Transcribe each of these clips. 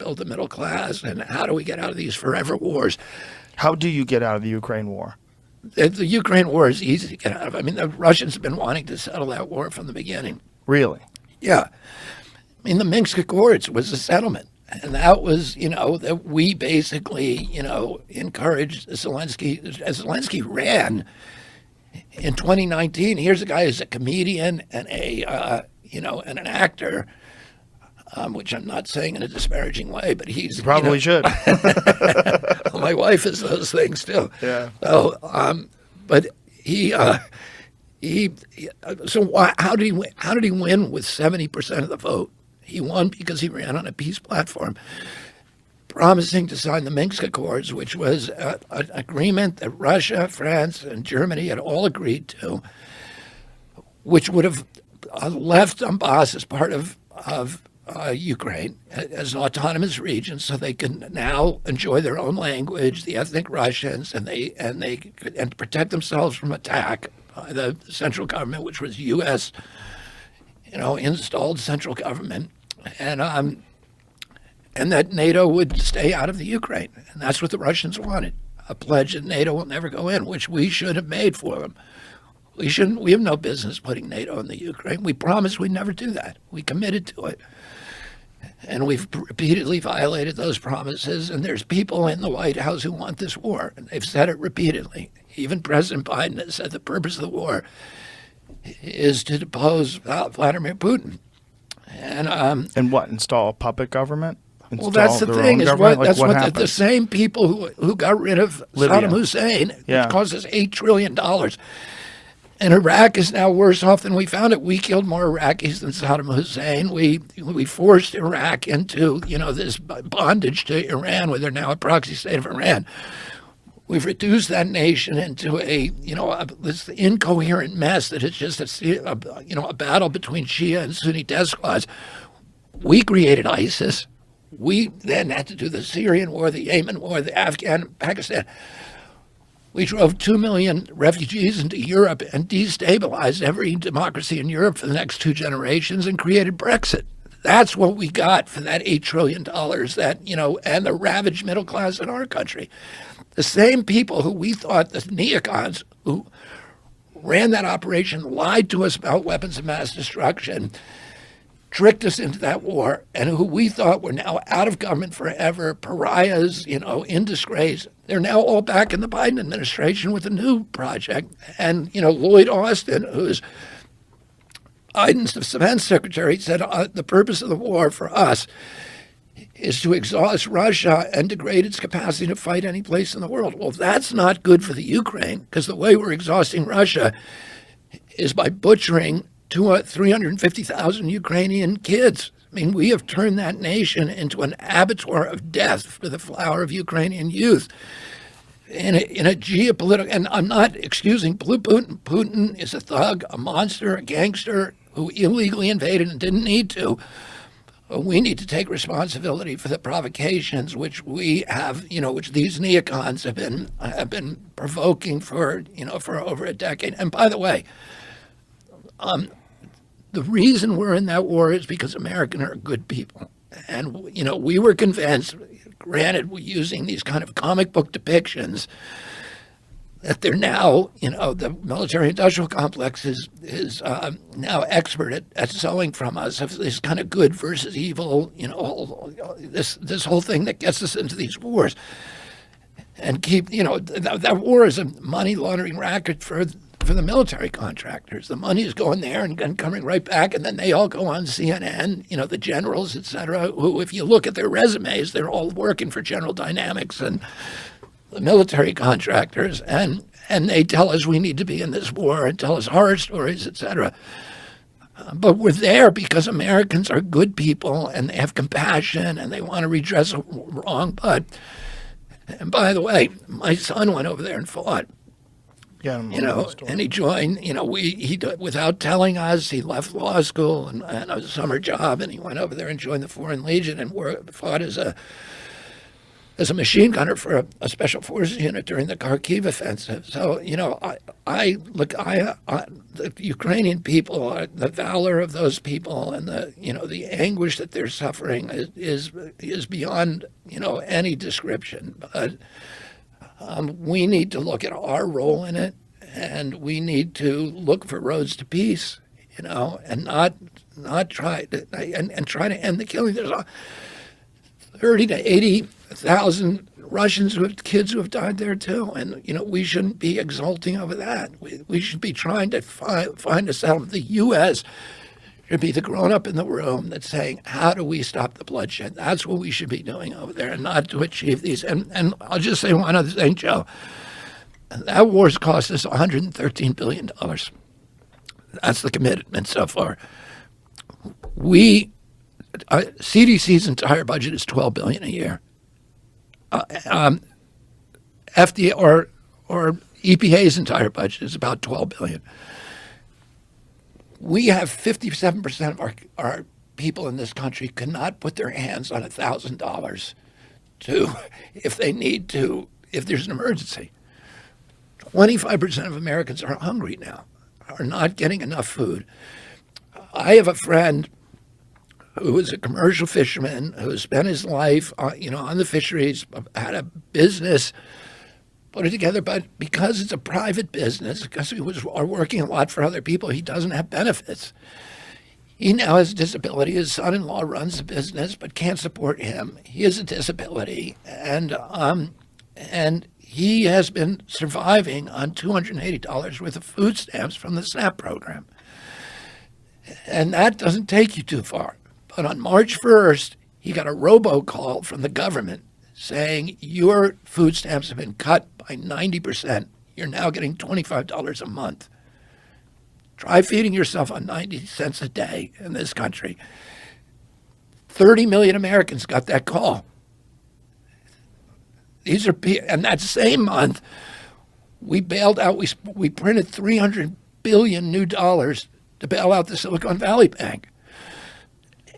rebuild the middle class, and how do we get out of these forever wars. How do you get out of the Ukraine war? The Ukraine war is easy to get out of. I mean, the Russians have been wanting to settle that war from the beginning. Really? Yeah. I mean, the Minsk Accords was a settlement. And that was, that we basically, encouraged Zelensky. As Zelensky ran in 2019, here's a guy who's a comedian and and an actor, which I'm not saying in a disparaging way, but he's... You probably should. My wife is those things too. Yeah. So, but how did he win? How did he win with 70% of the vote? He won because he ran on a peace platform, promising to sign the Minsk Accords, which was an agreement that Russia, France, and Germany had all agreed to, which would have left Donbass as part of Ukraine as an autonomous region, so they can now enjoy their own language, the ethnic Russians, and protect themselves from attack by the central government, which was U.S. Installed central government, and that NATO would stay out of the Ukraine, and that's what the Russians wanted, a pledge that NATO will never go in, which we should have made for them. We have no business putting NATO in the Ukraine. We promised we'd never do that. We committed to it, and we've repeatedly violated those promises, and there's people in the White House who want this war, and they've said it repeatedly. Even President Biden has said the purpose of the war is to depose Vladimir Putin. And what, install a puppet government? Well, that's the thing. The same people who got rid of Saddam Hussein, which cost us $8 trillion. And Iraq is now worse off than we found it. We killed more Iraqis than Saddam Hussein. We forced Iraq into this bondage to Iran, where they're now a proxy state of Iran. We've reduced that nation into this incoherent mess that is just a battle between Shia and Sunni despots. We created ISIS. We then had to do the Syrian war, the Yemen war, the Afghan, Pakistan. We drove 2 million refugees into Europe and destabilized every democracy in Europe for the next 2 generations and created Brexit. That's what we got for that $8 trillion and the ravaged middle class in our country. The same people who we thought, the neocons who ran that operation, lied to us about weapons of mass destruction, tricked us into that war, and who we thought were now out of government forever, pariahs, in disgrace. They're now all back in the Biden administration with a new project. And, Lloyd Austin, who's Biden's defense secretary, said the purpose of the war for us is to exhaust Russia and degrade its capacity to fight any place in the world. Well, that's not good for the Ukraine, because the way we're exhausting Russia is by butchering 350,000 Ukrainian kids. I mean, we have turned that nation into an abattoir of death for the flower of Ukrainian youth. In a geopolitical, and I'm not excusing Putin. Putin is a thug, a monster, a gangster who illegally invaded and didn't need to. We need to take responsibility for the provocations which we have, which these neocons have been provoking for over a decade. And by the way, the reason we're in that war is because Americans are good people. And, we were convinced, granted, we're using these kind of comic book depictions, that they're now, the military-industrial complex is now expert at selling from us of this kind of good versus evil, this whole thing that gets us into these wars. And that war is a money laundering racket for the military contractors. The money is going there and coming right back, and then they all go on CNN, the generals, et cetera, who, if you look at their resumes, they're all working for General Dynamics and the military contractors, and they tell us we need to be in this war and tell us horror stories, et cetera. But we're there because Americans are good people and they have compassion and they want to redress a wrong. But, and by the way, my son went over there and fought. Yeah, and he joined, he without telling us, he left law school and a summer job, and he went over there and joined the Foreign Legion and fought as a as a machine gunner for a special forces unit during the Kharkiv offensive. So, the Ukrainian people, the valor of those people, and the anguish that they're suffering is beyond any description. But we need to look at our role in it, and we need to look for roads to peace, and not try to try to end the killing. There's 30 to 80,000 Russians kids who have died there too, and we shouldn't be exulting over that. We should be trying to find a settlement. The U.S. should be the grown-up in the room that's saying, how do we stop the bloodshed? That's what we should be doing over there, and not to achieve these. And I'll just say one other thing, Joe. That war's cost us $113 billion. That's the commitment so far. CDC's entire budget is $12 billion a year. FDA or EPA's entire budget is about $12 billion. We have 57% of our people in this country cannot put their hands on $1,000 if they need to, if there's an emergency. 25% of Americans are hungry now, are not getting enough food. I have a friend who is a commercial fisherman who has spent his life, on the fisheries, had a business, put it together, but because it's a private business, because he was working a lot for other people, he doesn't have benefits. He now has a disability. His son-in-law runs the business, but can't support him. He has a disability, and he has been surviving on $280 worth of food stamps from the SNAP program. And that doesn't take you too far. But on March 1st, he got a robocall from the government saying, your food stamps have been cut by 90%. You're now getting $25 a month. Try feeding yourself on 90 cents a day in this country. 30 million Americans got that call. And that same month, we bailed out, we printed $300 billion new dollars to bail out the Silicon Valley Bank.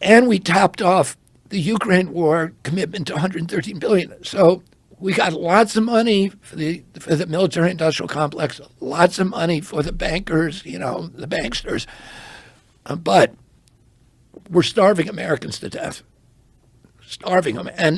And we topped off the Ukraine war commitment to $113 billion. So we got lots of money for the military-industrial complex, lots of money for the bankers, the banksters. But we're starving Americans to death, starving them. And